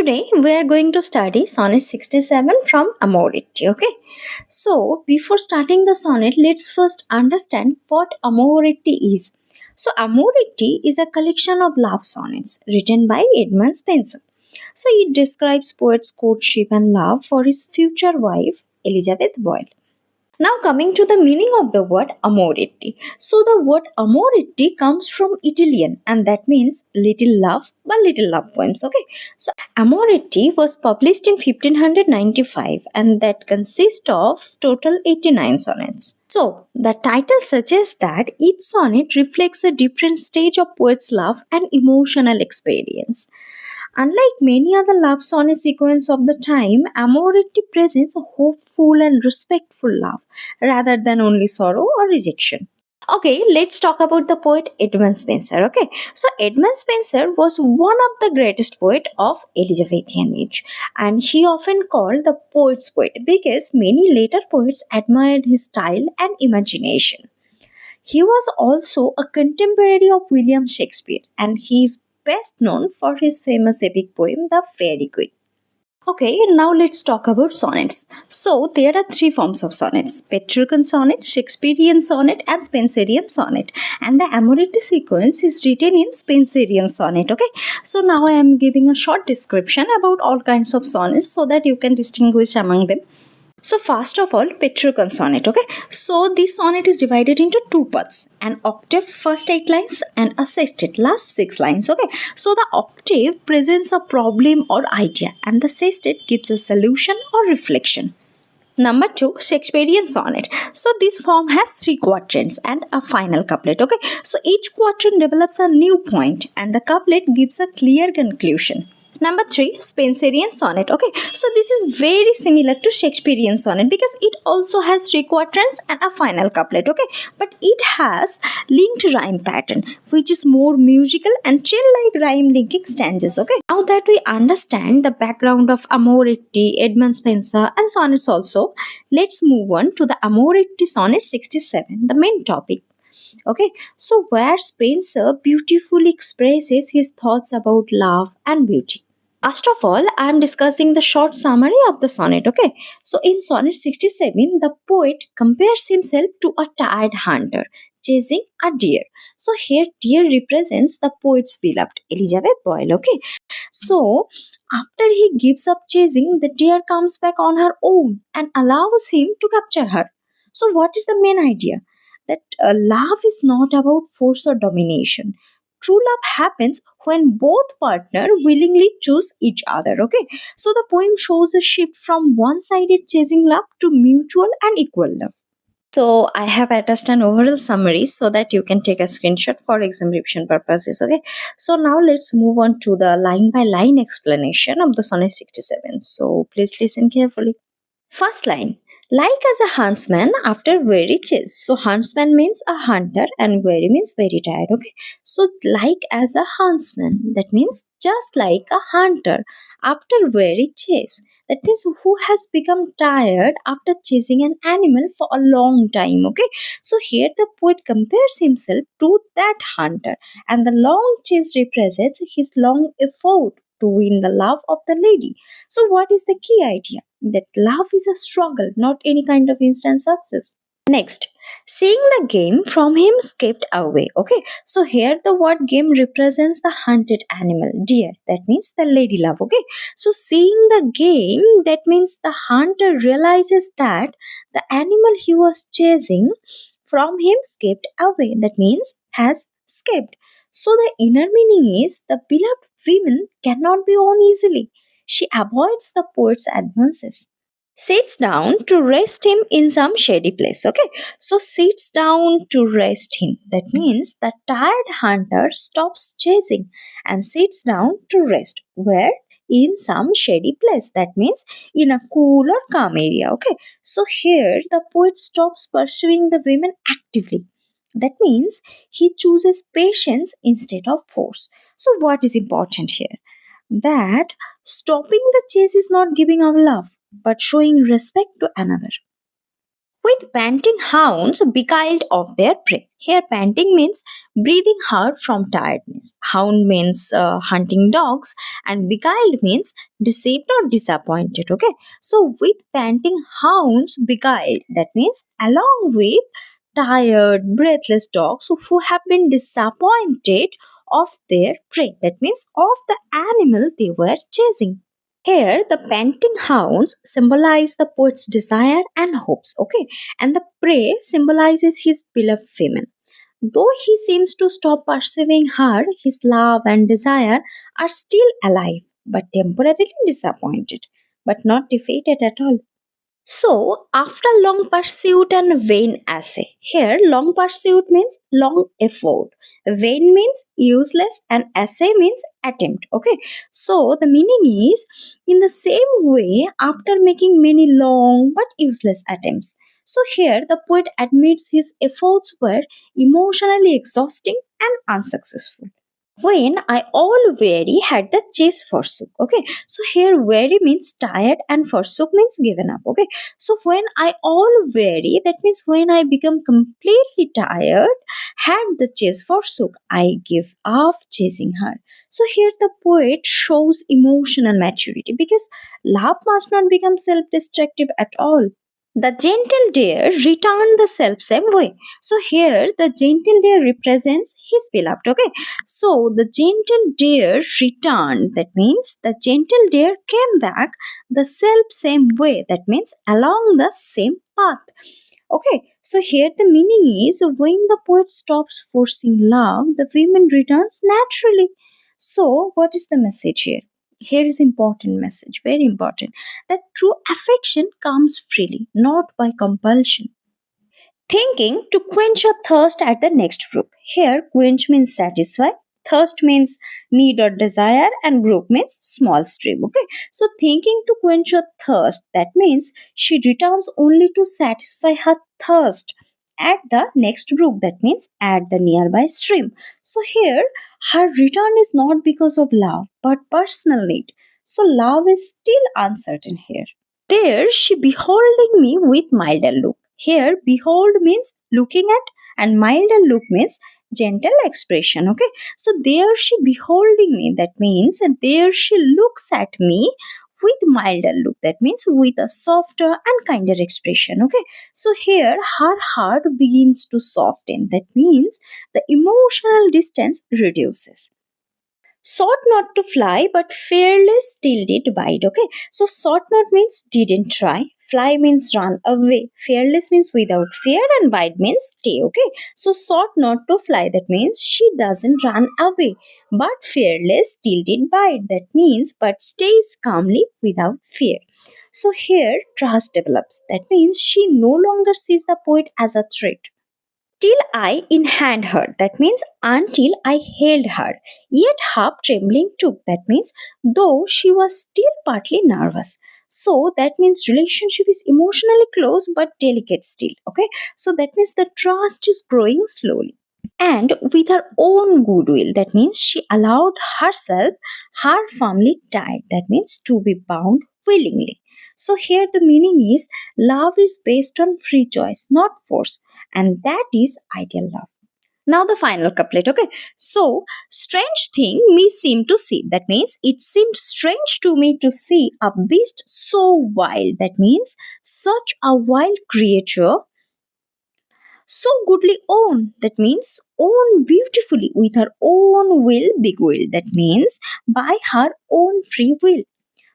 Today we are going to study Sonnet 67 from Amoretti. Okay. So before starting the sonnet, let's first understand what Amoretti is. So Amoretti is a collection of love sonnets written by Edmund Spenser. So it describes poet's courtship and love for his future wife Elizabeth Boyle. Now coming to the meaning of the word Amoretti. So the word Amoretti comes from Italian and that means little love by little love poems. Okay. So Amoretti was published in 1595 and that consists of total 89 sonnets. So the title suggests that each sonnet reflects a different stage of poet's love and emotional experience. Unlike many other love sonnet sequences of the time, Amoretti presents a hopeful and respectful love rather than only sorrow or rejection. Okay, let's talk about the poet Edmund Spenser. Okay, so Edmund Spenser was one of the greatest poet of Elizabethan age, and he often called the poet's poet because many later poets admired his style and imagination. He was also a contemporary of William Shakespeare, and he is best known for his famous epic poem, The Fairy Queen. Okay, now let's talk about sonnets. So, there are three forms of sonnets: Petrarchan sonnet, Shakespearean sonnet, and Spenserian sonnet. And the Amoretti sequence is written in Spenserian sonnet. Okay, so now I am giving a short description about all kinds of sonnets so that you can distinguish among them. So first of all, Petrarchan sonnet. Okay, so this sonnet is divided into two parts: an octave first 8 lines and a sextet last 6 lines. Okay, so the octave presents a problem or idea, and the sextet gives a solution or reflection. Number two, Shakespearean sonnet. So this form has three quatrains and a final couplet. Okay, so each quatrain develops a new point, and the couplet gives a clear conclusion. Number three, Spenserian sonnet. Okay, so this is very similar to Shakespearean sonnet because it also has three quatrains and a final couplet. Okay, but it has linked rhyme pattern, which is more musical and chill-like rhyme linking stanzas. Okay, now that we understand the background of Amoretti, Edmund Spenser, and sonnets also, let's move on to the Amoretti Sonnet 67, the main topic. Okay, so where Spenser beautifully expresses his thoughts about love and beauty. First of all, I am discussing the short summary of the sonnet. Okay, so in sonnet 67, the poet compares himself to a tired hunter chasing a deer. So here, deer represents the poet's beloved Elizabeth Boyle. Okay, so after he gives up chasing, the deer comes back on her own and allows him to capture her. So, what is the main idea? That love is not about force or domination. True love happens when both partners willingly choose each other. Okay, so the poem shows a shift from one-sided chasing love to mutual and equal love. So I have attached an overall summary so that you can take a screenshot for exam revision purposes. Okay, so now let's move on to the line by line explanation of the sonnet 67. So please listen carefully. First line, like as a huntsman after weary chase. So huntsman means a hunter and weary means very tired. Okay, so like as a huntsman, that means just like a hunter after weary chase. That means who has become tired after chasing an animal for a long time. Okay, so here the poet compares himself to that hunter, and the long chase represents his long effort to win the love of the lady. So what is the key idea? That love is a struggle, not any kind of instant success. Next, seeing the game from him skipped away. Okay, so here the word game represents the hunted animal, deer. That means the lady love. Okay, so seeing the game, that means the hunter realizes that the animal he was chasing from him skipped away. That means has escaped. So the inner meaning is the beloved woman cannot be won easily. She avoids the poet's advances. Sits down to rest him in some shady place. Okay, so sits down to rest him. That means the tired hunter stops chasing and sits down to rest. Where? In some shady place. That means in a cool or calm area. Okay, so here the poet stops pursuing the women actively. That means he chooses patience instead of force. So, what is important here? That stopping the chase is not giving our love, but showing respect to another. with panting hounds beguiled of their prey. Here, panting means breathing hard from tiredness. Hound means hunting dogs, and beguiled means deceived or disappointed. Okay, so with panting hounds beguiled, that means along with tired, breathless dogs who have been disappointed of their prey. That means of the animal they were chasing. Here, the panting hounds symbolize the poet's desire and hopes, okay? And the prey symbolizes his beloved female. Though he seems to stop pursuing her, his love and desire are still alive, but temporarily disappointed, but not defeated at all. So, after long pursuit and vain essay, here long pursuit means long effort, vain means useless, and essay means attempt. Okay, so the meaning is in the same way, after making many long but useless attempts. So, here the poet admits his efforts were emotionally exhausting and unsuccessful. When I all weary had the chase forsook. Okay, so here weary means tired and forsook means given up. Okay, so when I all weary, that means when I become completely tired, had the chase forsook, I give up chasing her. So here the poet shows emotional maturity because love must not become self-destructive at all. The gentle deer returned the self same way. So here the gentle deer represents his beloved. Okay. So the gentle deer returned. That means the gentle deer came back the self same way. That means along the same path. Okay, so here the meaning is when the poet stops forcing love, the woman returns naturally. So, what is the message here? Here is important message, very important, that true affection comes freely, not by compulsion. Thinking to quench your thirst at the next brook. Here, quench means satisfy, thirst means need or desire, and brook means small stream. Okay, so thinking to quench your thirst, that means she returns only to satisfy her thirst at the next brook, that means at the nearby stream. So here, her return is not because of love but personal need. So love is still uncertain here. There she beholding me with milder look. Here, behold means looking at, and milder look means gentle expression. Okay, so there she beholding me. That means there she looks at me with milder look. That means with a softer and kinder expression. Okay, so here her heart begins to soften. That means the emotional distance reduces. Sought not to fly, but fearless still did bide. Okay, so sought not means didn't try. Fly means run away. Fearless means without fear, and bide means stay. Okay, so sought not to fly. That means she doesn't run away, but fearless still did bide. That means but stays calmly without fear. So here trust develops. That means she no longer sees the poet as a threat till I in hand her. That means until I held her. Yet half trembling too. That means though she was still partly nervous. So that means relationship is emotionally close but delicate still. Okay. So that means the trust is growing slowly. And with her own goodwill, that means she allowed herself, her family tied. That means to be bound willingly. So here the meaning is love is based on free choice, not force, and that is ideal love. Now the final couplet. Okay, so strange thing me seem to see. That means it seemed strange to me to see a beast so wild. That means such a wild creature so goodly own. That means own beautifully with her own will beguiled. That means by her own free will.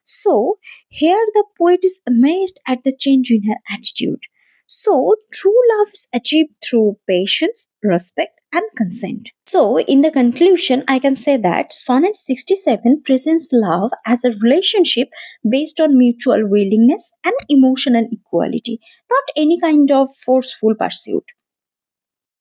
So here the poet is amazed at the change in her attitude. So true love is achieved through patience, respect, and consent. So in the conclusion, I can say that Sonnet 67 presents love as a relationship based on mutual willingness and emotional equality, not any kind of forceful pursuit.